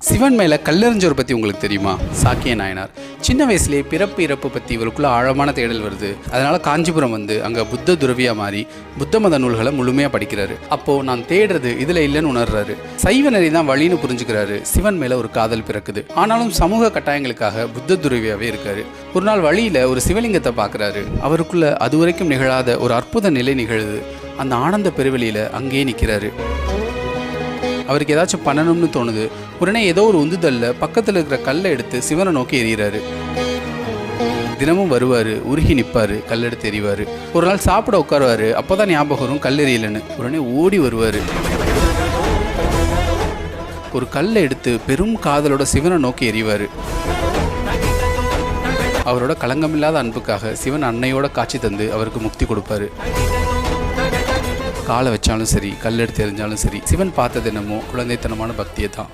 சிவன் மேலே கல்லெறிஞ்சோர் பற்றி உங்களுக்கு தெரியுமா? சாக்கிய நாயனார். சின்ன வயசுலேயே பிறப்பு இறப்பு பற்றி இவருக்குள்ள ஆழமான தேடல் வருது. அதனால் காஞ்சிபுரம் வந்து அங்கே புத்த துறவியாக மாறி புத்த மத நூல்களை முழுமையாக படிக்கிறாரு. அப்போது நான் தேடுறது இதில் இல்லைன்னு உணர்றாரு. சைவ நெறி தான் வழின்னு புரிஞ்சுக்கிறாரு. சிவன் மேலே ஒரு காதல் பிறக்குது. ஆனாலும் சமூக கட்டாயங்களுக்காக புத்த துறவியாகவே இருக்காரு. ஒரு நாள் வழியில் ஒரு சிவலிங்கத்தை பார்க்குறாரு. அவருக்குள்ள அதுவரைக்கும் நிகழாத ஒரு அற்புத நிலை நிகழுது. அந்த ஆனந்த பெருவெளியில் அங்கேயே நிற்கிறாரு. அவருக்கு ஏதாச்சும் பண்ணணும்னு தோணுது. உடனே ஏதோ ஒரு உந்துதல்ல பக்கத்தில் இருக்கிற கல்லை எடுத்து சிவனை நோக்கி எறிகிறாரு. தினமும் வருவார், உருகி நிற்பார், கல்லெடுத்து எறிவார். ஒரு நாள் சாப்பிட உட்காருவார். அப்போ தான் ஞாபகம் வரும் கல்லெறியலன்னு. உடனே ஓடி வருவார். ஒரு கல்லை எடுத்து பெரும் காதலோட சிவனை நோக்கி எறிவார். அவரோட களங்கமில்லாத அன்புக்காக சிவன் அன்னையோட காட்சி தந்து அவருக்கு முக்தி கொடுப்பாரு. காலை வச்சாலும் சரி, கல்லெடுத்து எறிஞ்சாலும் சரி, சிவன் பார்த்தது என்னமோ குழந்தைத்தனமான பக்தியை தான்.